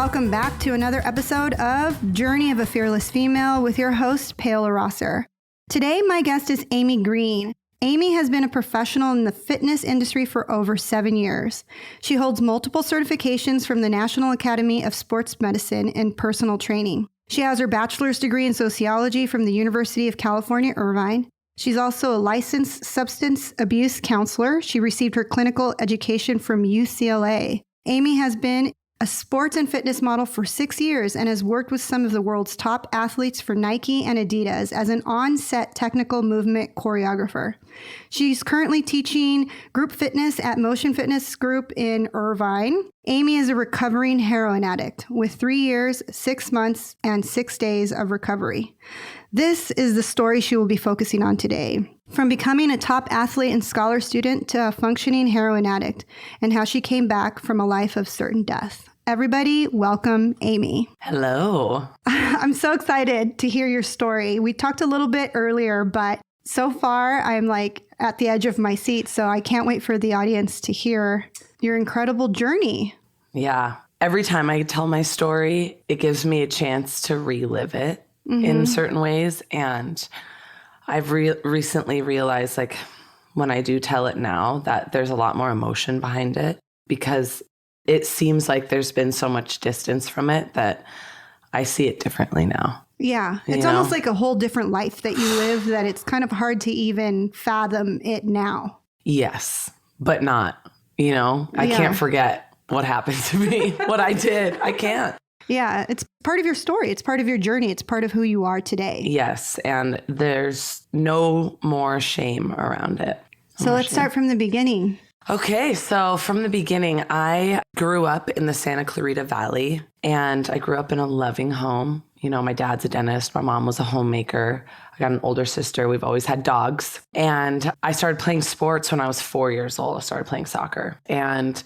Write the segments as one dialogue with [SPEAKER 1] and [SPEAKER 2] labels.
[SPEAKER 1] welcome back to another episode of Journey of a Fearless Female with your host, Paola Rosser. Today, my guest is Amy Green. Amy has been a professional in the fitness industry for over 7 years. She holds multiple certifications from the National Academy of Sports Medicine and Personal Training. She has her bachelor's degree in sociology from the University of California, Irvine. She's also a licensed substance abuse counselor. She received her clinical education from UCLA. Amy has been a sports and fitness model for 6 years and has worked with some of the world's top athletes for Nike and Adidas as an on-set technical movement choreographer. She's currently teaching group fitness at Motion Fitness Group in Irvine. Amy is a recovering heroin addict with 3 years, 6 months, and 6 days of recovery. This is the story she will be focusing on today. From becoming a top athlete and scholar student to a functioning heroin addict, and how she came back from a life of certain death. Everybody, welcome Amy.
[SPEAKER 2] Hello.
[SPEAKER 1] I'm so excited to hear your story. We talked a little bit earlier, but so far I'm like at the edge of my seat, so I can't wait for the audience to hear your incredible journey.
[SPEAKER 2] Yeah. Every time I tell my story, it gives me a chance to relive it in certain ways. And I've recently realized, like, when I do tell it now, that there's a lot more emotion behind it because it seems like there's been so much distance from it that I see it differently now.
[SPEAKER 1] Yeah. It's almost like a whole different life that you live that it's kind of hard to even fathom it now.
[SPEAKER 2] Yes, but not, I can't forget what happened to me, what I did. I can't.
[SPEAKER 1] Yeah, it's part of your story. It's part of your journey. It's part of who you are today.
[SPEAKER 2] Yes, and there's no more shame around it.
[SPEAKER 1] So let's start from the beginning.
[SPEAKER 2] Okay, so from the beginning, I grew up in the Santa Clarita Valley, and I grew up in a loving home. My dad's a dentist. My mom was a homemaker. I got an older sister. We've always had dogs. And I started playing sports when I was 4 years old. I started playing soccer. And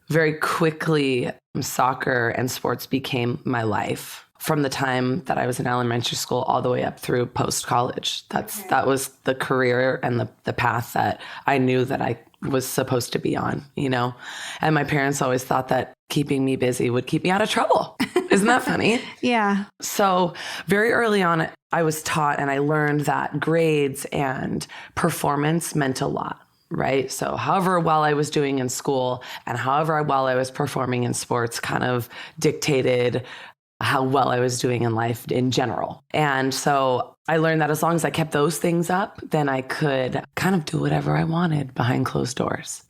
[SPEAKER 2] very quickly, soccer and sports became my life from the time that I was in elementary school all the way up through post-college. That was the career and the path that I knew that I was supposed to be on, And my parents always thought that keeping me busy would keep me out of trouble. Isn't that funny?
[SPEAKER 1] Yeah.
[SPEAKER 2] So very early on, I was taught and I learned that grades and performance meant a lot. Right. So however well I was doing in school and however well I was performing in sports kind of dictated how well I was doing in life in general. And so I learned that as long as I kept those things up, then I could kind of do whatever I wanted behind closed doors.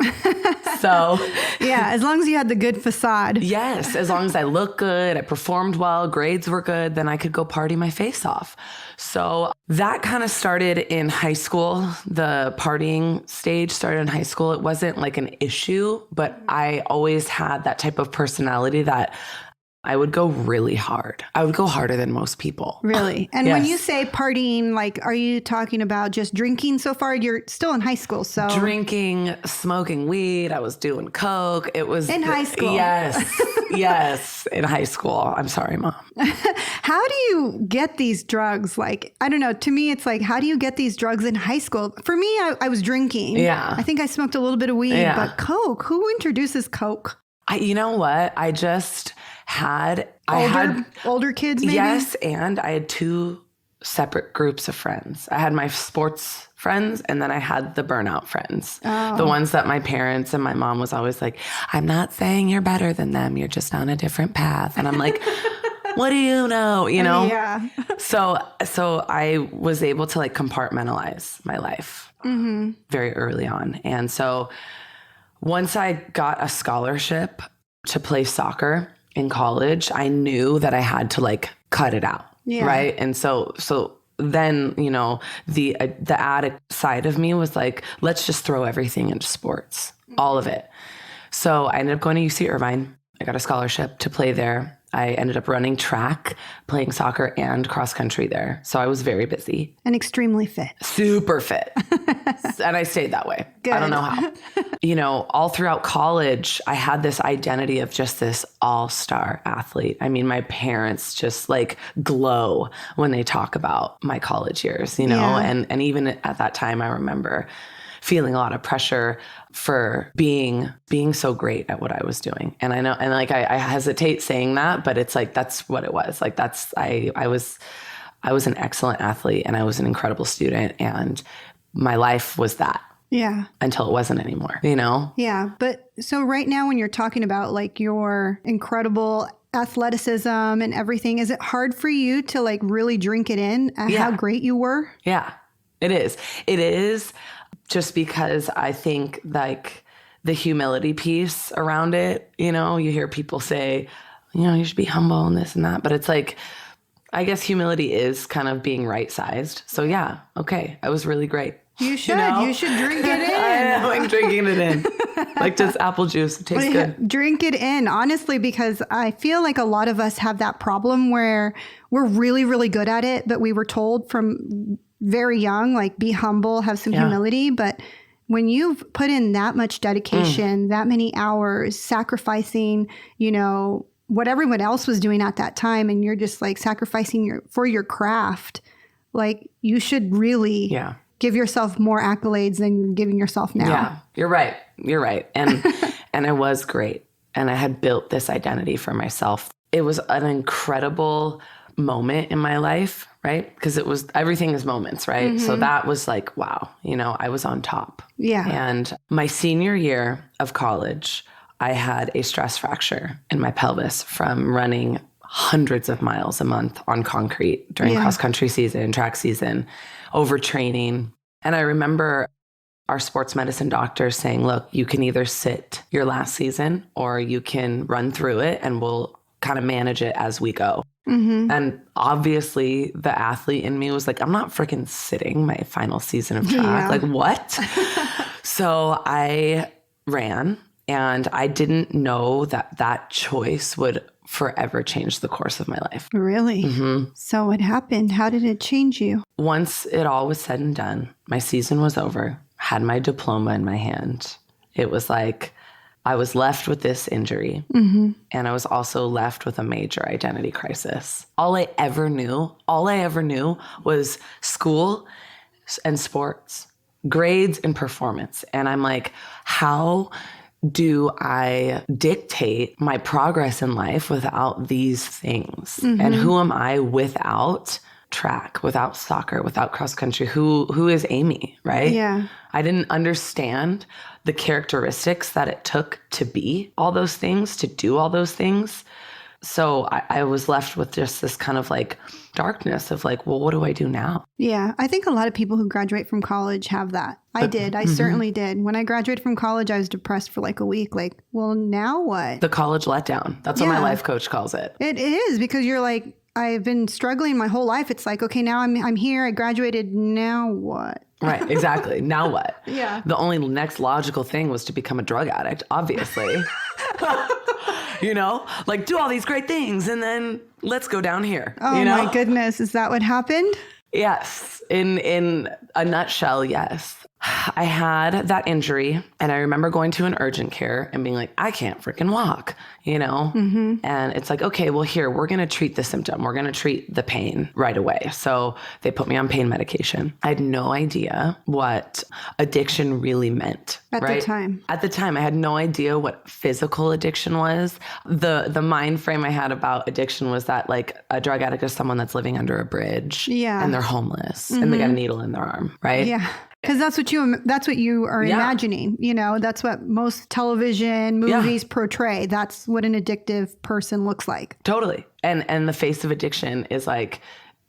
[SPEAKER 2] So
[SPEAKER 1] yeah, as long as you had the good facade.
[SPEAKER 2] Yes, as long as I looked good, I performed well, grades were good, then I could go party my face off. So that kind of started in high school. The partying stage started in high school. It wasn't like an issue, but I always had that type of personality that I would go really hard. I would go harder than most people.
[SPEAKER 1] Really? And
[SPEAKER 2] Yes.
[SPEAKER 1] when you say partying, like, are you talking about just drinking so far? You're still in high school, so.
[SPEAKER 2] Drinking, smoking weed. I was doing coke. It was
[SPEAKER 1] in high school.
[SPEAKER 2] Yes. Yes. In high school. I'm sorry, Mom.
[SPEAKER 1] How do you get these drugs? Like, I don't know. To me, it's like, how do you get these drugs in high school? For me, I was drinking.
[SPEAKER 2] Yeah.
[SPEAKER 1] I think I smoked a little bit of weed, but coke, who introduces coke?
[SPEAKER 2] You know what? I just had...
[SPEAKER 1] Older kids, maybe?
[SPEAKER 2] Yes, and I had 2 separate groups of friends. I had my sports friends, and then I had the burnout friends. Oh. The ones that my parents and my mom was always like, I'm not saying you're better than them. You're just on a different path. And I'm like, what do you know?
[SPEAKER 1] Yeah.
[SPEAKER 2] So I was able to like compartmentalize my life very early on. And so once I got a scholarship to play soccer in college, I knew that I had to like cut it out. Yeah. Right. And so then, the addict side of me was like, let's just throw everything into sports, all of it. So I ended up going to UC Irvine. I got a scholarship to play there. I ended up running track, playing soccer and cross country there. So I was very busy.
[SPEAKER 1] And extremely fit.
[SPEAKER 2] Super fit. And I stayed that way.
[SPEAKER 1] Good.
[SPEAKER 2] I don't know how. All throughout college, I had this identity of just this all-star athlete. I mean, my parents just like glow when they talk about my college years, and even at that time, I remember feeling a lot of pressure for being so great at what I was doing. And I know, and like, I hesitate saying that, but it's like, that's what it was. Like, I was an excellent athlete and I was an incredible student, and my life was that.
[SPEAKER 1] Yeah.
[SPEAKER 2] Until it wasn't anymore, you know?
[SPEAKER 1] Yeah. But so right now when you're talking about like your incredible athleticism and everything, is it hard for you to like really drink it in at how great you were?
[SPEAKER 2] Yeah, it is. It is, just because I think like the humility piece around it, you know, you hear people say, you know, you should be humble and this and that, but it's like, I guess humility is kind of being right-sized. So yeah, okay, I was really great.
[SPEAKER 1] You should. You should drink it in.
[SPEAKER 2] I am like drinking it in. Like just apple juice. It tastes good.
[SPEAKER 1] Drink it in, honestly, because I feel like a lot of us have that problem where we're really, really good at it, but we were told from very young, like, be humble, have some humility. But when you've put in that much dedication, that many hours, sacrificing, you know, what everyone else was doing at that time, and you're just like sacrificing for your craft, like you should really give yourself more accolades than you're giving yourself now.
[SPEAKER 2] Yeah, you're right. You're right. And and I was great. And I had built this identity for myself. It was an incredible moment in my life, right? Because everything is moments, right? So that was like, wow, you know, I was on top.
[SPEAKER 1] Yeah.
[SPEAKER 2] And my senior year of college, I had a stress fracture in my pelvis from running hundreds of miles a month on concrete during cross-country season, track season, overtraining. And I remember our sports medicine doctor saying, look, you can either sit your last season or you can run through it and we'll kind of manage it as we go. And obviously the athlete in me was like, I'm not freaking sitting my final season of track. Like what? So I ran, and I didn't know that choice would forever change the course of my life.
[SPEAKER 1] Really? So what happened? How did it change you?
[SPEAKER 2] Once it all was said and done, my season was over, had my diploma in my hand. It was like I was left with this injury, and I was also left with a major identity crisis. All I ever knew was school and sports, grades and performance. And I'm like, how do I dictate my progress in life without these things? And who am I without track, without soccer, without cross country? Who is Amy, right?
[SPEAKER 1] Yeah.
[SPEAKER 2] I didn't understand the characteristics that it took to be all those things, to do all those things. So I was left with just this kind of like darkness of like, well, what do I do now?
[SPEAKER 1] Yeah. I think a lot of people who graduate from college have that. I did. I certainly did. When I graduated from college, I was depressed for like a week. Like, well, now what?
[SPEAKER 2] The college letdown. That's what my life coach calls it.
[SPEAKER 1] It is, because you're like, I've been struggling my whole life. It's like, okay, now I'm here. I graduated. Now what?
[SPEAKER 2] Right. Exactly. Now what?
[SPEAKER 1] Yeah.
[SPEAKER 2] The only next logical thing was to become a drug addict, obviously. You know, like do all these great things and then let's go down here.
[SPEAKER 1] Oh,
[SPEAKER 2] you know?
[SPEAKER 1] My goodness. Is that what happened?
[SPEAKER 2] Yes. In a nutshell, yes. I had that injury, and I remember going to an urgent care and being like, I can't freaking walk, you know? And it's like, okay, well, here, we're going to treat the symptom. We're going to treat the pain right away. So they put me on pain medication. I had no idea what addiction really meant.
[SPEAKER 1] At the time.
[SPEAKER 2] At the time, I had no idea what physical addiction was. The mind frame I had about addiction was that like a drug addict is someone that's living under a bridge and they're homeless and they got a needle in their arm, right?
[SPEAKER 1] Yeah. Because that's what you are imagining, you know, that's what most television movies portray. That's what an addictive person looks like.
[SPEAKER 2] Totally. And the face of addiction is like,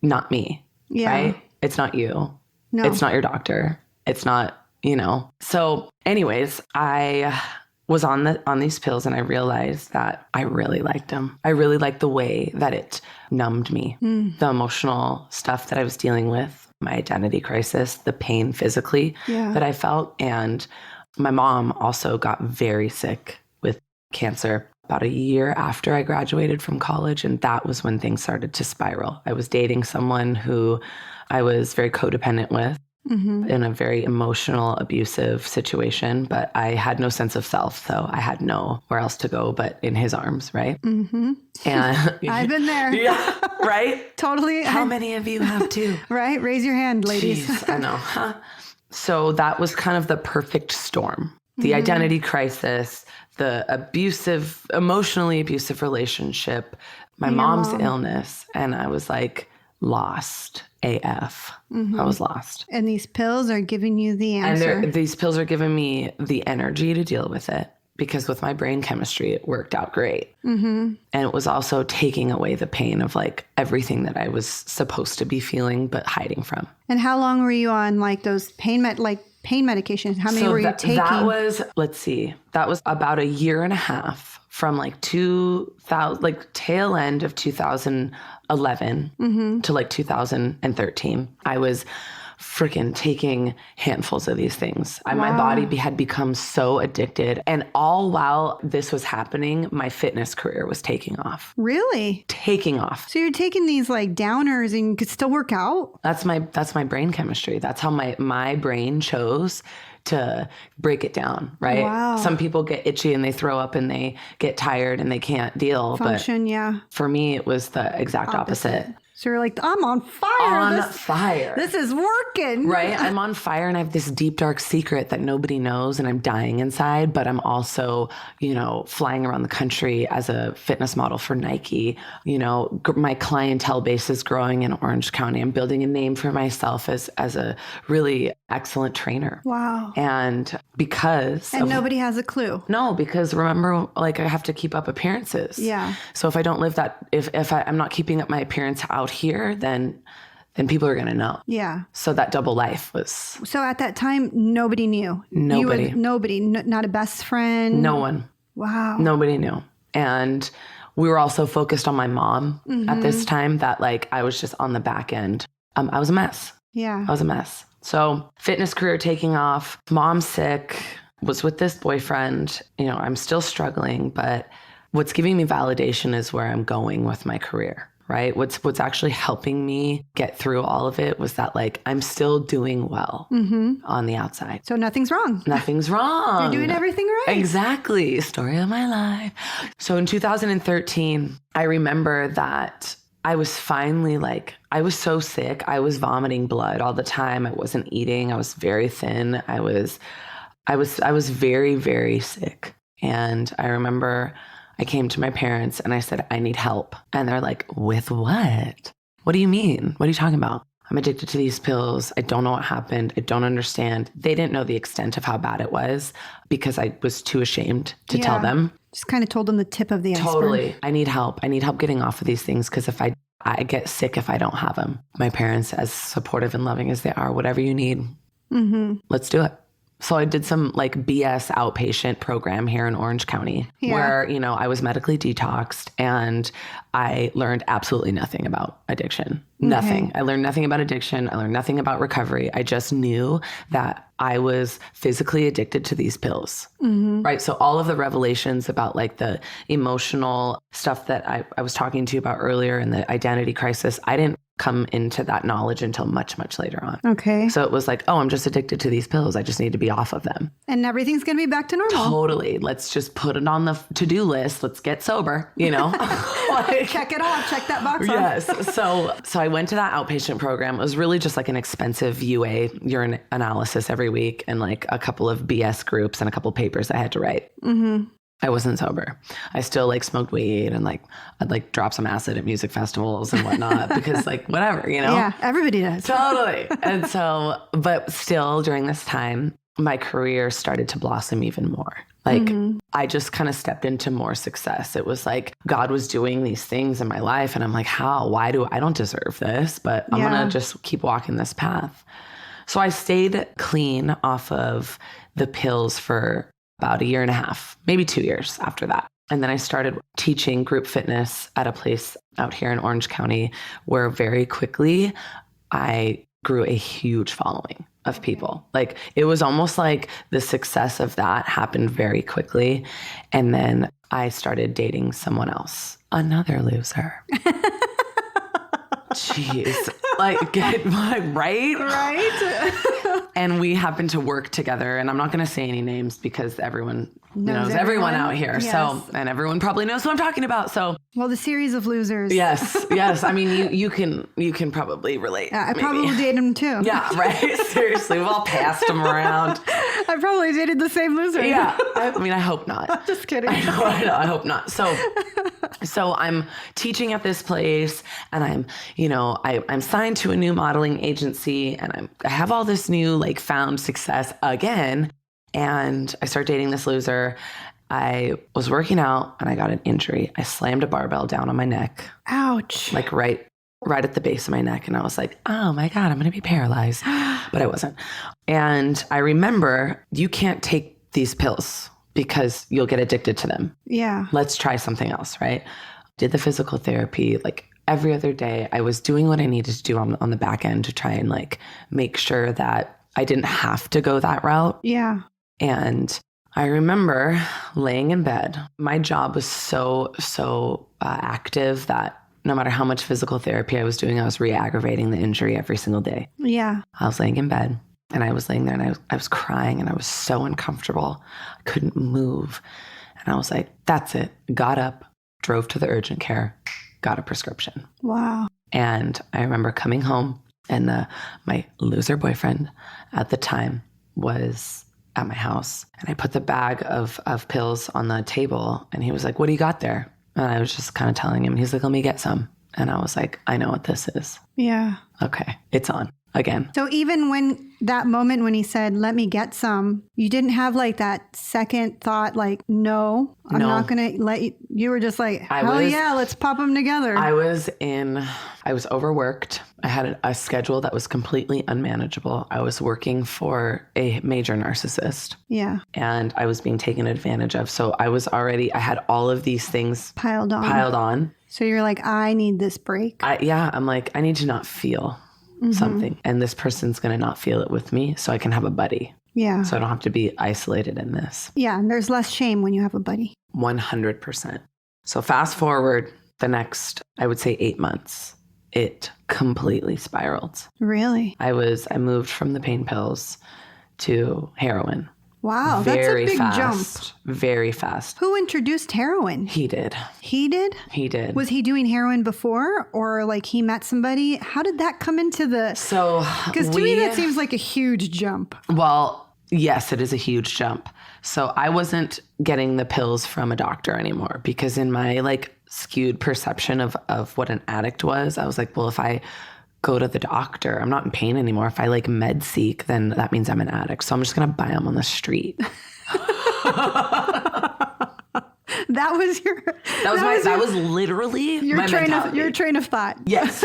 [SPEAKER 2] not me, right? It's not you. No. It's not your doctor. It's not, you know. So anyways, I was on these pills and I realized that I really liked them. I really liked the way that it numbed me, the emotional stuff that I was dealing with, my identity crisis, the pain physically that I felt. And my mom also got very sick with cancer about a year after I graduated from college. And that was when things started to spiral. I was dating someone who I was very codependent with in a very emotional, abusive situation, but I had no sense of self. So I had nowhere else to go but in his arms, right? And
[SPEAKER 1] I've been there.
[SPEAKER 2] Yeah, right?
[SPEAKER 1] Totally.
[SPEAKER 2] How many of you have too?
[SPEAKER 1] Right? Raise your hand, ladies.
[SPEAKER 2] Jeez, I know. Huh? So that was kind of the perfect storm. The identity crisis, the emotionally abusive relationship, my mom's illness. And I was like lost AF. I was lost.
[SPEAKER 1] And these pills are giving you the answer.
[SPEAKER 2] And these pills are giving me the energy to deal with it, because with my brain chemistry, it worked out great. And it was also taking away the pain of like everything that I was supposed to be feeling, but hiding from.
[SPEAKER 1] And how long were you on like those pain medications? How many were you taking?
[SPEAKER 2] That was, let's see, that was about a year and a half from like 2000, like tail end of 2011 to like 2013. I was freaking taking handfuls of these things. My body had become so addicted. And all while this was happening, my fitness career was taking off.
[SPEAKER 1] Really?
[SPEAKER 2] Taking off.
[SPEAKER 1] So you're taking these like downers and you could still work out?
[SPEAKER 2] That's my brain chemistry. That's how my brain chose to break it down, right?
[SPEAKER 1] Wow.
[SPEAKER 2] Some people get itchy and they throw up and they get tired and they can't deal.
[SPEAKER 1] Function, yeah.
[SPEAKER 2] For me, it was the exact opposite.
[SPEAKER 1] So you're like, I'm on fire.
[SPEAKER 2] Fire.
[SPEAKER 1] This is working.
[SPEAKER 2] Right? I'm on fire and I have this deep, dark secret that nobody knows and I'm dying inside, but I'm also, flying around the country as a fitness model for Nike. My clientele base is growing in Orange County. I'm building a name for myself as a really excellent trainer.
[SPEAKER 1] Wow.
[SPEAKER 2] And
[SPEAKER 1] nobody has a clue.
[SPEAKER 2] No, because remember, like I have to keep up appearances.
[SPEAKER 1] Yeah.
[SPEAKER 2] So if I don't live that, if I'm not keeping up my appearance out here, then people are going to know.
[SPEAKER 1] Yeah.
[SPEAKER 2] So that double life was.
[SPEAKER 1] So at that time, nobody knew.
[SPEAKER 2] Nobody.
[SPEAKER 1] Not a best friend.
[SPEAKER 2] No one.
[SPEAKER 1] Wow.
[SPEAKER 2] Nobody knew. And we were also focused on my mom at this time that like I was just on the back end. I was a mess.
[SPEAKER 1] Yeah.
[SPEAKER 2] I was a mess. So fitness career taking off, mom sick, was with this boyfriend. I'm still struggling, but what's giving me validation is where I'm going with my career. Right? What's actually helping me get through all of it was that like I'm still doing well on the outside.
[SPEAKER 1] So nothing's wrong.
[SPEAKER 2] Nothing's wrong.
[SPEAKER 1] You're doing everything right.
[SPEAKER 2] Exactly. Story of my life. So in 2013, I remember that I was finally like, I was so sick. I was vomiting blood all the time. I wasn't eating. I was very thin. I was very, very sick. And I remember I came to my parents and I said, I need help. And they're like, with what? What do you mean? What are you talking about? I'm addicted to these pills. I don't know what happened. I don't understand. They didn't know the extent of how bad it was because I was too ashamed to tell them.
[SPEAKER 1] Just kind of told them the tip of the iceberg.
[SPEAKER 2] Totally. I need help. I need help getting off of these things because if I get sick if I don't have them. My parents, as supportive and loving as they are, whatever you need, let's do it. So I did some like BS outpatient program here in Orange County where, I was medically detoxed and I learned absolutely nothing about addiction. Nothing. I learned nothing about addiction. I learned nothing about recovery. I just knew that I was physically addicted to these pills. Right. So all of the revelations about like the emotional stuff that I was talking to you about earlier and the identity crisis, I didn't come into that knowledge until much, much later on. Okay. So it was like, oh, I'm just addicted to these pills. I just need to be off of them.
[SPEAKER 1] And everything's going to be back to normal.
[SPEAKER 2] Totally. Let's just put it on the to-do list. Let's get sober,
[SPEAKER 1] Like, check it off. Check that box off.
[SPEAKER 2] Yes. So I went to that outpatient program. It was really just like an expensive UA, urine analysis every week, and like a couple of BS groups and a couple of papers I had to write. I wasn't sober. I still like smoked weed and like I'd like drop some acid at music festivals and whatnot because like whatever,
[SPEAKER 1] Yeah, everybody does.
[SPEAKER 2] Totally. And so, but still during this time, my career started to blossom even more. Like I just kind of stepped into more success. It was like God was doing these things in my life and I'm like, how? Why I don't deserve this, but I'm going to just keep walking this path. So I stayed clean off of the pills for about a year and a half, maybe 2 years after that. And then I started teaching group fitness at a place out here in Orange County where very quickly I grew a huge following of people. Like it was almost like the success of that happened very quickly. And then I started dating someone else, another loser. Jeez, like get my right? And we happened to work together, and I'm not going to say any names because everyone knows everyone out here.
[SPEAKER 1] Yes.
[SPEAKER 2] So, and everyone probably knows who I'm talking about. So,
[SPEAKER 1] well, the series of losers.
[SPEAKER 2] yes. I mean, you can probably relate.
[SPEAKER 1] Yeah, I probably dated him too.
[SPEAKER 2] Yeah, right. Seriously, we've all passed them around.
[SPEAKER 1] I probably dated the same loser.
[SPEAKER 2] Yeah. I mean, I hope not.
[SPEAKER 1] Just kidding.
[SPEAKER 2] I know. I hope not. So I'm teaching at this place, and I'm signed to a new modeling agency, and I have all this new like found success again. And I start dating this loser. I was working out and I got an injury. I slammed a barbell down on my neck.
[SPEAKER 1] Ouch.
[SPEAKER 2] Like right at the base of my neck. And I was like, oh my God, I'm going to be paralyzed. But I wasn't. And I remember, you can't take these pills because you'll get addicted to them.
[SPEAKER 1] Yeah.
[SPEAKER 2] Let's try something else, right? Did the physical therapy like every other day. I was doing what I needed to do on the back end to try and like make sure that I didn't have to go that route.
[SPEAKER 1] Yeah.
[SPEAKER 2] And I remember laying in bed. My job was so active that no matter how much physical therapy I was doing, I was re-aggravating the injury every single day.
[SPEAKER 1] Yeah.
[SPEAKER 2] I was laying in bed, and I was laying there, and I was crying, and I was so uncomfortable. I couldn't move. And I was like, that's it. Got up, drove to the urgent care, got a prescription.
[SPEAKER 1] Wow.
[SPEAKER 2] And I remember coming home, and my loser boyfriend at the time was at my house, and I put the bag of pills on the table, and he was like, what do you got there? And I was just kind of telling him, he's like, let me get some. And I was like, I know what this is.
[SPEAKER 1] Yeah.
[SPEAKER 2] Okay. It's on again.
[SPEAKER 1] So even when that moment when he said, let me get some, you didn't have like that second thought, like, no, I'm not going to let you. You were just like, yeah, let's pop them together.
[SPEAKER 2] I was overworked. I had a schedule that was completely unmanageable. I was working for a major narcissist.
[SPEAKER 1] Yeah.
[SPEAKER 2] And I was being taken advantage of. So I had all of these things piled on.
[SPEAKER 1] So you're like, I need this break.
[SPEAKER 2] I'm like, I need to not feel something. And this person's going to not feel it with me, so I can have a buddy.
[SPEAKER 1] Yeah.
[SPEAKER 2] So I don't have to be isolated in this.
[SPEAKER 1] Yeah. And there's less shame when you have a buddy.
[SPEAKER 2] 100%. So fast forward the next, I would say 8 months, it completely spiraled.
[SPEAKER 1] Really?
[SPEAKER 2] I moved from the pain pills to heroin.
[SPEAKER 1] Wow, that's a big jump.
[SPEAKER 2] Very fast.
[SPEAKER 1] Who introduced heroin?
[SPEAKER 2] He did.
[SPEAKER 1] He did?
[SPEAKER 2] He did.
[SPEAKER 1] Was he doing heroin before, or like he met somebody? How did that come into the...
[SPEAKER 2] So,
[SPEAKER 1] because to me that seems like a huge jump.
[SPEAKER 2] Well, yes, it is a huge jump. So I wasn't getting the pills from a doctor anymore, because in my like skewed perception of what an addict was, I was like, well, if I go to the doctor, I'm not in pain anymore. If I like med seek, then that means I'm an addict. So I'm just going to buy them on the street.
[SPEAKER 1] That was literally
[SPEAKER 2] my mentality.
[SPEAKER 1] Your train of thought.
[SPEAKER 2] Yes.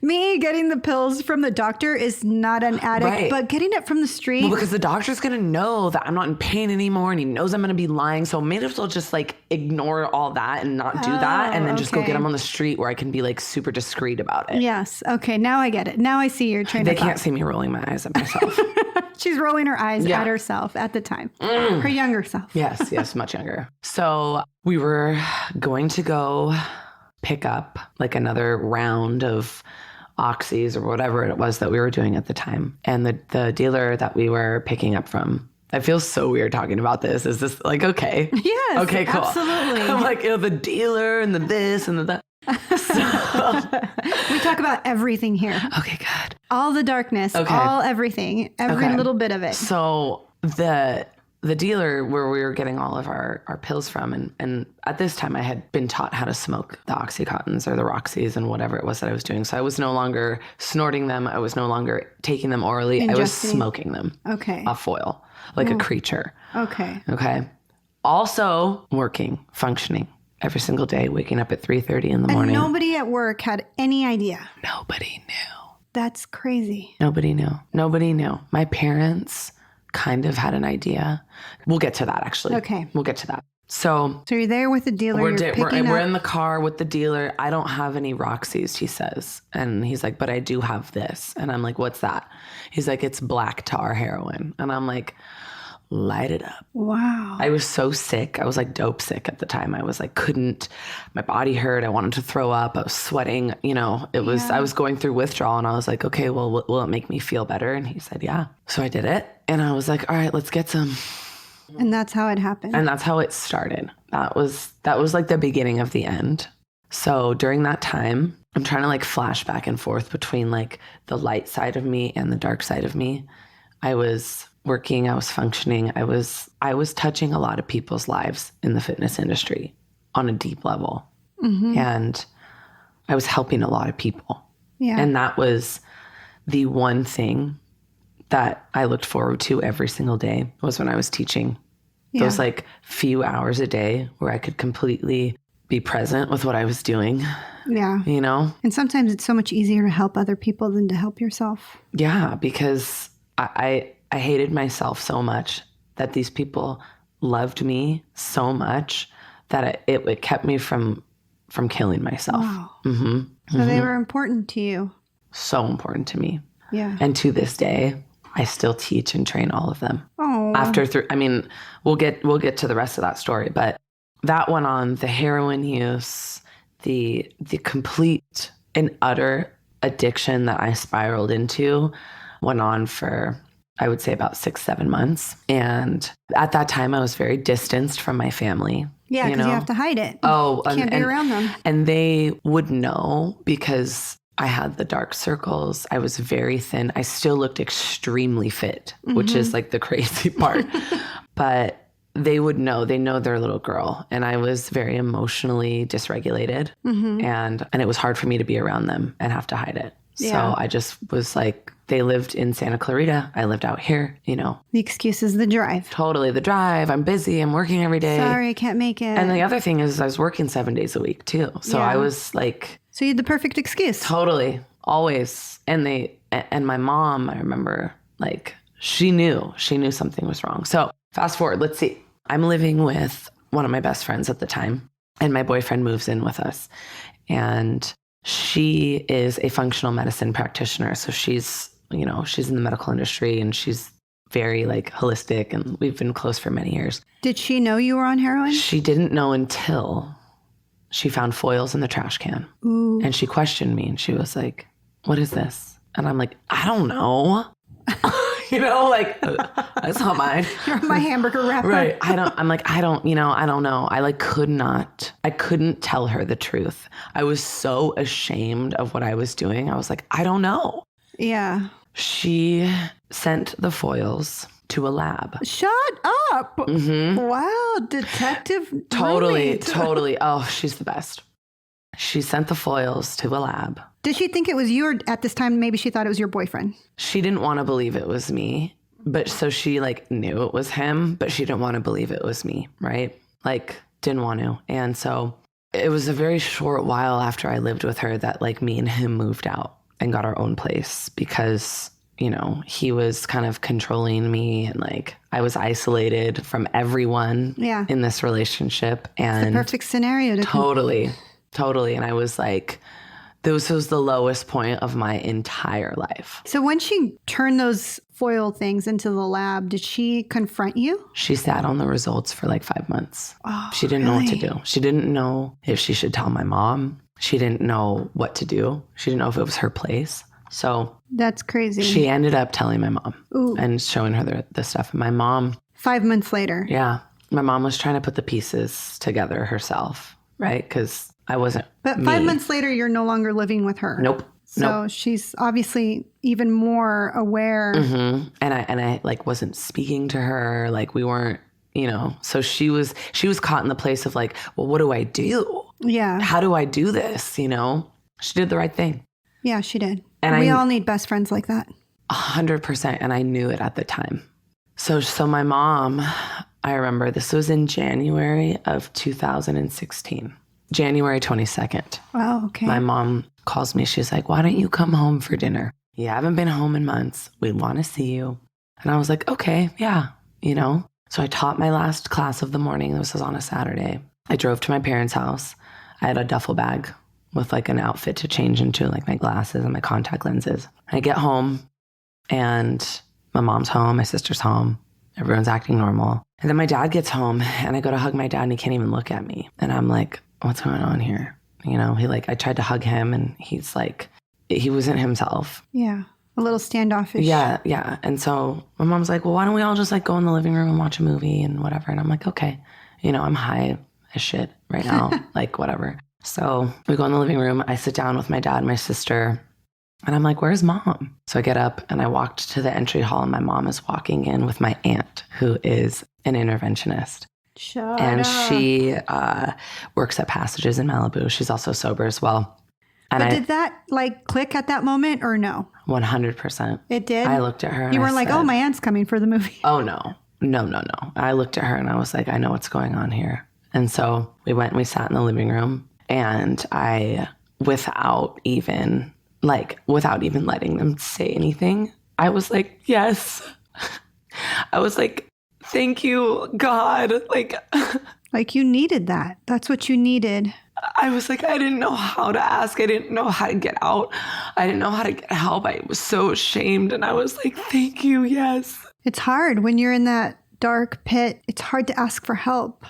[SPEAKER 1] Me getting the pills from the doctor is not an addict,
[SPEAKER 2] right.
[SPEAKER 1] But getting it from the street.
[SPEAKER 2] Well, because the doctor's going to know that I'm not in pain anymore, and he knows I'm going to be lying. So maybe I'll just like ignore all that and not do that, and then just go get them on the street where I can be like super discreet about it.
[SPEAKER 1] Yes. Okay. Now I get it. Now I see your train of thought.
[SPEAKER 2] They can't see me rolling my eyes at myself.
[SPEAKER 1] She's rolling her eyes at herself at the time. Her younger self.
[SPEAKER 2] Yes, much younger. So we were going to go pick up like another round of oxys or whatever it was that we were doing at the time. And the dealer that we were picking up from, I feel so weird talking about this. Is this like, okay?
[SPEAKER 1] Yes.
[SPEAKER 2] Okay, cool.
[SPEAKER 1] Absolutely.
[SPEAKER 2] I'm like, the dealer and the this and the that.
[SPEAKER 1] We talk about everything here.
[SPEAKER 2] Okay, good.
[SPEAKER 1] All the darkness, all everything, every little bit of it.
[SPEAKER 2] So the dealer where we were getting all of our pills from, and at this time I had been taught how to smoke the Oxycontins or the Roxys and whatever it was that I was doing. So I was no longer snorting them. I was no longer taking them orally. I was smoking them.
[SPEAKER 1] Okay.
[SPEAKER 2] Off foil, like a creature.
[SPEAKER 1] Okay.
[SPEAKER 2] Okay. Also working, functioning. Every single day, waking up at 3:30 in the morning.
[SPEAKER 1] And nobody at work had any idea.
[SPEAKER 2] Nobody knew.
[SPEAKER 1] That's crazy.
[SPEAKER 2] Nobody knew. My parents kind of had an idea. We'll get to that, actually.
[SPEAKER 1] Okay.
[SPEAKER 2] We'll get to that. So
[SPEAKER 1] you're there with the dealer.
[SPEAKER 2] We're in the car with the dealer. I don't have any Roxys, he says. And he's like, but I do have this. And I'm like, what's that? He's like, it's black tar heroin. And I'm like, light it up.
[SPEAKER 1] Wow.
[SPEAKER 2] I was so sick. I was like dope sick at the time. I was like, my body hurt. I wanted to throw up. I was sweating. I was going through withdrawal, and I was like, okay, well, will it make me feel better? And he said, yeah. So I did it. And I was like, all right, let's get some.
[SPEAKER 1] And that's how it happened.
[SPEAKER 2] And that's how it started. That was like the beginning of the end. So during that time, I'm trying to like flash back and forth between like the light side of me and the dark side of me. I was working, I was functioning, I was touching a lot of people's lives in the fitness industry on a deep level. Mm-hmm. And I was helping a lot of people. Yeah. And that was the one thing that I looked forward to every single day was when I was teaching. Yeah. Those like few hours a day where I could completely be present with what I was doing.
[SPEAKER 1] Yeah.
[SPEAKER 2] And
[SPEAKER 1] sometimes it's so much easier to help other people than to help yourself.
[SPEAKER 2] Yeah, because I hated myself so much that these people loved me so much that it kept me from killing myself. Wow. Mm-hmm.
[SPEAKER 1] So they were important to you.
[SPEAKER 2] So important to me.
[SPEAKER 1] Yeah.
[SPEAKER 2] And to this day, I still teach and train all of them.
[SPEAKER 1] Oh.
[SPEAKER 2] We'll get to the rest of that story, but that went on. The heroin use, the complete and utter addiction that I spiraled into went on for, I would say, about 6-7 months. And at that time, I was very distanced from my family.
[SPEAKER 1] Yeah, because you have to hide it.
[SPEAKER 2] Oh,
[SPEAKER 1] you can't be around them.
[SPEAKER 2] And they would know because I had the dark circles. I was very thin. I still looked extremely fit, which is like the crazy part. But they would know. They know their little girl. And I was very emotionally dysregulated. Mm-hmm. And it was hard for me to be around them and have to hide it. Yeah. So I just was like, they lived in Santa Clarita. I lived out here, The
[SPEAKER 1] excuse is the drive.
[SPEAKER 2] Totally the drive. I'm busy. I'm working every day.
[SPEAKER 1] Sorry, I can't make it.
[SPEAKER 2] And the other thing is I was working 7 days a week too. So I was like...
[SPEAKER 1] So you had the perfect excuse.
[SPEAKER 2] Totally. Always. And my mom, I remember, like, she knew something was wrong. So fast forward, let's see. I'm living with one of my best friends at the time, and my boyfriend moves in with us. And she is a functional medicine practitioner. So she's in the medical industry, and she's very like holistic, and we've been close for many years.
[SPEAKER 1] Did she know you were on heroin?
[SPEAKER 2] She didn't know until she found foils in the trash can. Ooh. And she questioned me, and she was like, what is this? And I'm like, I don't know. That's not mine.
[SPEAKER 1] You're my hamburger wrapper.
[SPEAKER 2] Right. I don't know. I couldn't tell her the truth. I was so ashamed of what I was doing. I was like, I don't know.
[SPEAKER 1] Yeah.
[SPEAKER 2] She sent the foils to a lab.
[SPEAKER 1] Shut up. Mm-hmm. Wow. Detective.
[SPEAKER 2] Totally. Oh, she's the best. She sent the foils to a lab.
[SPEAKER 1] Did she think it was you, or at this time, maybe she thought it was your boyfriend?
[SPEAKER 2] She didn't want to believe it was me. But so she like knew it was him, but she didn't want to believe it was me. Right. Like didn't want to. And so it was a very short while after I lived with her that like me and him moved out and got our own place because, he was kind of controlling me, and like I was isolated from everyone in this relationship. And
[SPEAKER 1] it's the perfect scenario to
[SPEAKER 2] Totally. And I was like, this was the lowest point of my entire life.
[SPEAKER 1] So when she turned those foil things into the lab, did she confront you?
[SPEAKER 2] She sat on the results for like 5 months.
[SPEAKER 1] Oh,
[SPEAKER 2] she didn't know what to do. She didn't know if she should tell my mom. She didn't know what to do. She didn't know if it was her place. So
[SPEAKER 1] that's crazy.
[SPEAKER 2] She ended up telling my mom. Ooh. And showing her the stuff. And my mom...
[SPEAKER 1] 5 months later.
[SPEAKER 2] Yeah. My mom was trying to put the pieces together herself, right? Because I wasn't
[SPEAKER 1] But 5 months later, you're no longer living with her.
[SPEAKER 2] Nope.
[SPEAKER 1] So she's obviously even more aware.
[SPEAKER 2] Mm-hmm. And I like wasn't speaking to her. Like we weren't, so she was caught in the place of like, well, what do I do?
[SPEAKER 1] Yeah.
[SPEAKER 2] How do I do this? She did the right thing.
[SPEAKER 1] Yeah, she did. And we all need best friends like that.
[SPEAKER 2] 100%. And I knew it at the time. So my mom, I remember this was in January of 2016. January 22nd.
[SPEAKER 1] Wow, okay.
[SPEAKER 2] My mom calls me. She's like, why don't you come home for dinner? You haven't been home in months. We want to see you. And I was like, okay, yeah, So I taught my last class of the morning. This was on a Saturday. I drove to my parents' house. I had a duffel bag with like an outfit to change into, like my glasses and my contact lenses. I get home and my mom's home, my sister's home. Everyone's acting normal. And then my dad gets home and I go to hug my dad and he can't even look at me. And I'm like, what's going on here? You know, I tried to hug him and he's like, he wasn't himself.
[SPEAKER 1] Yeah. A little standoffish.
[SPEAKER 2] Yeah. Yeah. And so my mom's like, well, why don't we all just like go in the living room and watch a movie and whatever. And I'm like, okay, you know, I'm high as shit right now, like whatever. So we go in the living room. I sit down with my dad and my sister. And I'm like, where's mom? So I get up and I walked to the entry hall and my mom is walking in with my aunt, who is an interventionist.
[SPEAKER 1] Shut
[SPEAKER 2] and
[SPEAKER 1] up.
[SPEAKER 2] She works at Passages in Malibu. She's also sober as well. And
[SPEAKER 1] but did that like click at that moment or no?
[SPEAKER 2] 100%.
[SPEAKER 1] It did?
[SPEAKER 2] I looked at her.
[SPEAKER 1] You weren't like, oh, my aunt's coming for the movie.
[SPEAKER 2] Oh, no. No. I looked at her and I was like, I know what's going on here. And so we went and we sat in the living room and I, without even letting them say anything, I was like, yes. I was like, thank you, God.
[SPEAKER 1] Like you needed that. That's what you needed.
[SPEAKER 2] I was like, I didn't know how to ask. I didn't know how to get out. I didn't know how to get help. I was so ashamed. And I was like, thank you, yes.
[SPEAKER 1] It's hard when you're in that dark pit. It's hard to ask for help.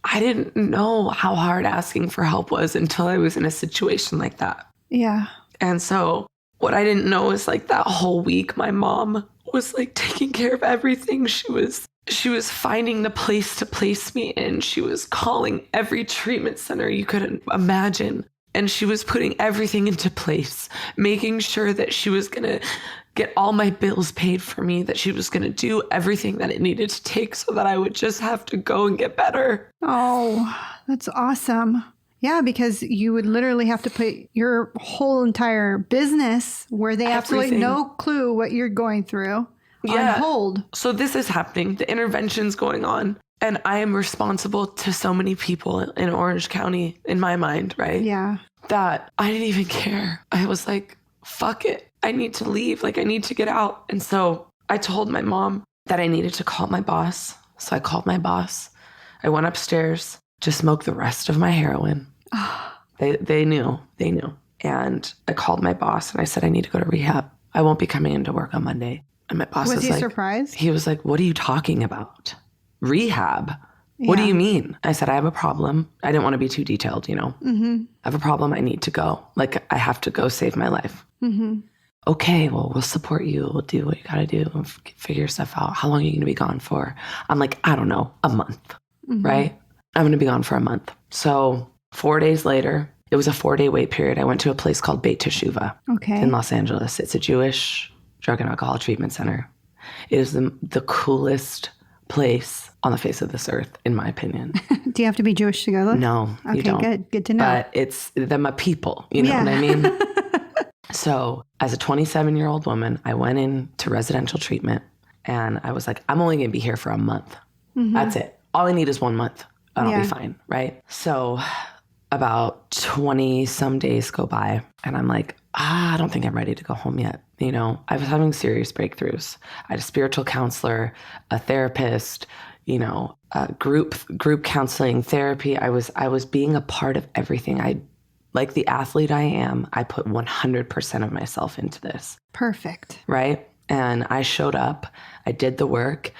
[SPEAKER 2] I didn't know how hard asking for help was until I was in a situation like that.
[SPEAKER 1] Yeah.
[SPEAKER 2] And so what I didn't know is like that whole week, my mom was like taking care of everything. She was finding the place to place me in. She was calling every treatment center you could imagine. And she was putting everything into place, making sure that she was going to get all my bills paid for me, that she was going to do everything that it needed to take so that I would just have to go and get better.
[SPEAKER 1] Oh, that's awesome. Yeah, because you would literally have to put your whole entire business where they absolutely no clue what you're going through on hold.
[SPEAKER 2] So this is happening. The intervention's going on. And I am responsible to so many people in Orange County, in my mind, right?
[SPEAKER 1] Yeah.
[SPEAKER 2] That I didn't even care. I was like, fuck it. I need to leave. Like, I need to get out. And so I told my mom that I needed to call my boss. So I called my boss. I went upstairs to smoke the rest of my heroin. They knew. And I called my boss and I said, I need to go to rehab. I won't be coming into work on Monday. And my boss
[SPEAKER 1] was
[SPEAKER 2] he
[SPEAKER 1] like, surprised?
[SPEAKER 2] He was like, what are you talking about? Rehab? Yeah. What do you mean? I said, I have a problem. I didn't want to be too detailed, you know.
[SPEAKER 1] Mm-hmm.
[SPEAKER 2] I have a problem. I need to go. Like, I have to go save my life.
[SPEAKER 1] Mm-hmm.
[SPEAKER 2] Okay, well, we'll support you. We'll do what you got to do and figure stuff out. How long are you going to be gone for? I'm like, I don't know, a month, right? I'm going to be gone for a month. So 4 days later, it was a 4-day wait period. I went to a place called Beit Teshuva in Los Angeles. It's a Jewish drug and alcohol treatment center. It is the coolest place on the face of this earth, in my opinion.
[SPEAKER 1] Do you have to be Jewish to go there?
[SPEAKER 2] No, you don't.
[SPEAKER 1] Okay, good to know.
[SPEAKER 2] But it's them a people, you know what I mean? So as a 27-year-old woman, I went into residential treatment and I was like, I'm only going to be here for a month. That's it. All I need is 1 month and I'll be fine, right? So about 20 some days go by and I'm like, I don't think I'm ready to go home yet. You know, I was having serious breakthroughs. I had a spiritual counselor, a therapist, you know, group counseling, therapy. I was being a part of everything. Like the athlete I am, I put 100% of myself into this.
[SPEAKER 1] Perfect.
[SPEAKER 2] Right? And I showed up, I did the work,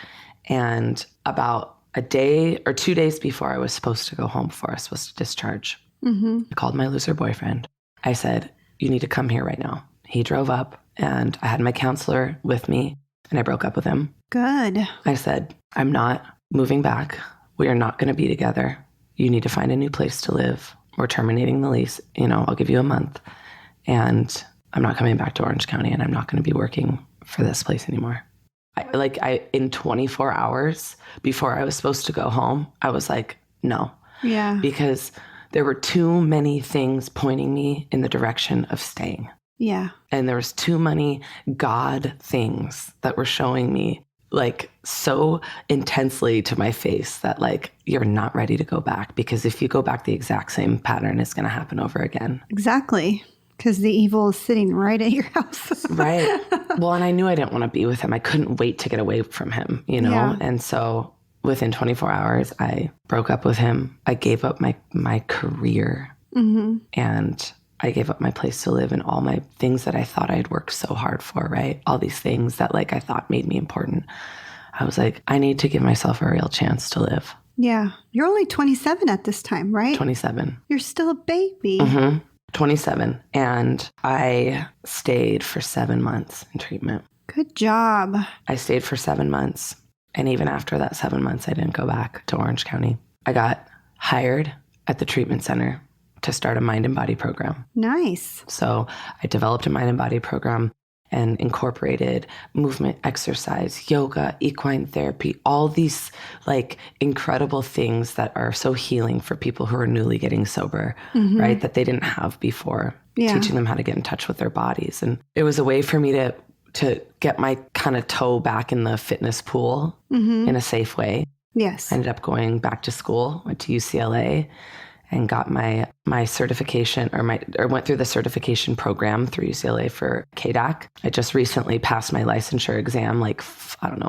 [SPEAKER 2] and about a day or 2 days before I was supposed to go home, before I was supposed to discharge, I called my loser boyfriend. I said, you need to come here right now. He drove up and I had my counselor with me and I broke up with him.
[SPEAKER 1] Good.
[SPEAKER 2] I said, I'm not moving back. We are not going to be together. You need to find a new place to live. We're terminating the lease. You know, I'll give you a month and I'm not coming back to Orange County and I'm not going to be working for this place anymore. In 24 hours before I was supposed to go home, I was like, no.
[SPEAKER 1] Yeah.
[SPEAKER 2] Because there were too many things pointing me in the direction of staying.
[SPEAKER 1] Yeah.
[SPEAKER 2] And there was too many God things that were showing me like so intensely to my face that like, you're not ready to go back, because if you go back, the exact same pattern is going to happen over again.
[SPEAKER 1] Exactly. Because the evil is sitting right at your house.
[SPEAKER 2] Right. Well, and I knew I didn't want to be with him. I couldn't wait to get away from him, you know? Yeah. And so within 24 hours, I broke up with him. I gave up my career and I gave up my place to live and all my things that I thought I had worked so hard for, right? All these things that like I thought made me important. I was like, I need to give myself a real chance to live.
[SPEAKER 1] Yeah. You're only 27 at this time, right?
[SPEAKER 2] 27.
[SPEAKER 1] You're still a baby.
[SPEAKER 2] 27. And I stayed for 7 months in treatment.
[SPEAKER 1] Good job.
[SPEAKER 2] I stayed for 7 months. And even after that 7 months, I didn't go back to Orange County. I got hired at the treatment center to start a mind and body program.
[SPEAKER 1] Nice.
[SPEAKER 2] So I developed a mind and body program and incorporated movement, exercise, yoga, equine therapy, all these like incredible things that are so healing for people who are newly getting sober, right? That they didn't have before, teaching them how to get in touch with their bodies. And it was a way for me to get my kind of toe back in the fitness pool in a safe way.
[SPEAKER 1] Yes.
[SPEAKER 2] I ended up going back to school, went to UCLA and got my certification or went through the certification program through UCLA for KDAC. I just recently passed my licensure exam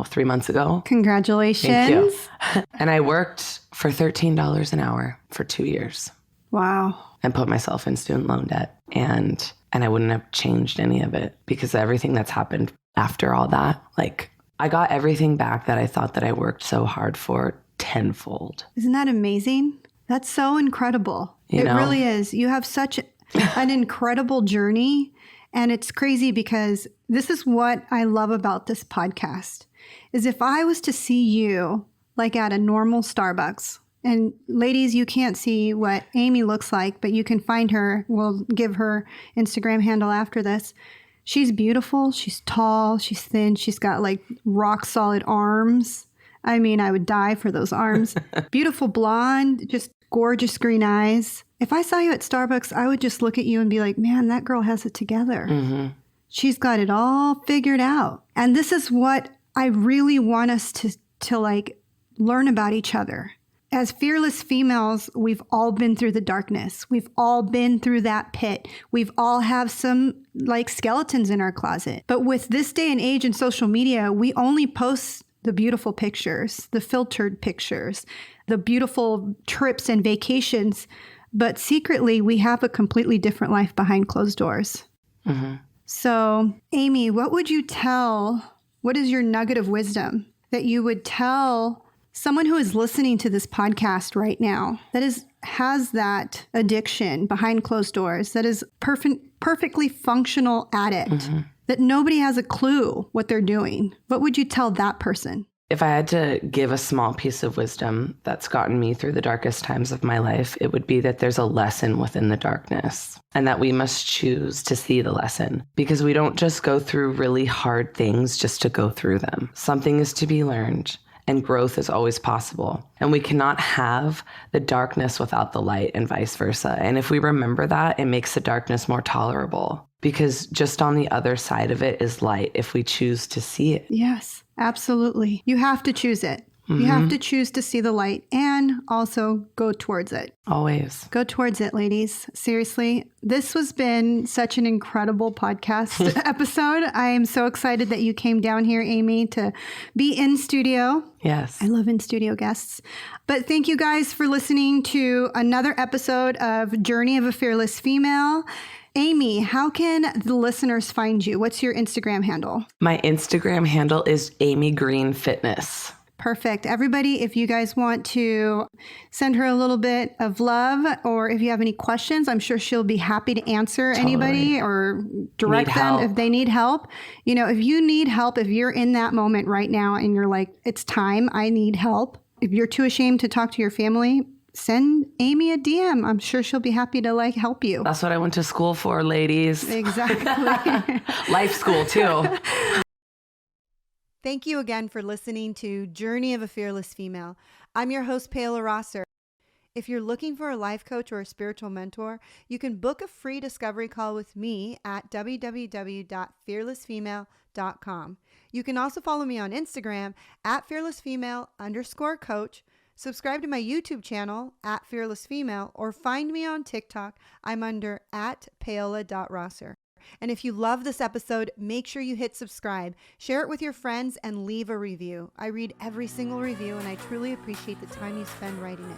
[SPEAKER 2] 3 months ago.
[SPEAKER 1] Congratulations.
[SPEAKER 2] Thank you. And I worked for $13 an hour for 2 years.
[SPEAKER 1] Wow.
[SPEAKER 2] And put myself in student loan debt. And I wouldn't have changed any of it because everything that's happened after all that, like I got everything back that I thought that I worked so hard for tenfold.
[SPEAKER 1] Isn't that amazing? That's so incredible. It really is. You have such an incredible journey. And it's crazy because this is what I love about this podcast is if I was to see you like at a normal Starbucks, and ladies, you can't see what Amy looks like, but you can find her. We'll give her Instagram handle after this. She's beautiful. She's tall. She's thin. She's got like rock solid arms. I mean, I would die for those arms. Beautiful blonde, just gorgeous green eyes. If I saw you at Starbucks, I would just look at you and be like, man, that girl has it together. She's got it all figured out. And this is what I really want us to like learn about each other. As fearless females, we've all been through the darkness. We've all been through that pit. We've all have some like skeletons in our closet. But with this day and age in social media, we only post the beautiful pictures, the filtered pictures, the beautiful trips and vacations. But secretly, we have a completely different life behind closed doors. So, Amy, what is your nugget of wisdom that you would tell someone who is listening to this podcast right now that has that addiction behind closed doors, that is perfectly functional addict, that nobody has a clue what they're doing? What would you tell that person?
[SPEAKER 2] If I had to give a small piece of wisdom that's gotten me through the darkest times of my life, it would be that there's a lesson within the darkness and that we must choose to see the lesson because we don't just go through really hard things just to go through them. Something is to be learned. And growth is always possible. And we cannot have the darkness without the light and vice versa. And if we remember that, it makes the darkness more tolerable because just on the other side of it is light if we choose to see it.
[SPEAKER 1] Yes, absolutely. You have to choose it. You have to choose to see the light and also go towards it.
[SPEAKER 2] Always.
[SPEAKER 1] Go towards it, ladies. Seriously, this has been such an incredible podcast episode. I am so excited that you came down here, Amy, to be in studio.
[SPEAKER 2] Yes.
[SPEAKER 1] I love in studio guests. But thank you guys for listening to another episode of Journey of a Fearless Female. Amy, how can the listeners find you? What's your Instagram handle?
[SPEAKER 2] My Instagram handle is Amy Green Fitness.
[SPEAKER 1] Perfect. Everybody, if you guys want to send her a little bit of love or if you have any questions, I'm sure she'll be happy to answer anybody or direct them if they need help. You know, if you need help, if you're in that moment right now and you're like, it's time, I need help. If you're too ashamed to talk to your family, send Amy a DM. I'm sure she'll be happy to like help you.
[SPEAKER 2] That's what I went to school for, ladies.
[SPEAKER 1] Exactly.
[SPEAKER 2] Life school too.
[SPEAKER 1] Thank you again for listening to Journey of a Fearless Female. I'm your host, Paola Rosser. If you're looking for a life coach or a spiritual mentor, you can book a free discovery call with me at www.fearlessfemale.com. You can also follow me on Instagram at fearlessfemale_coach, subscribe to my YouTube channel at fearlessfemale, or find me on TikTok. I'm under at paola.rosser. And if you love this episode, make sure you hit subscribe, share it with your friends, and leave a review. I read every single review, and I truly appreciate the time you spend writing it.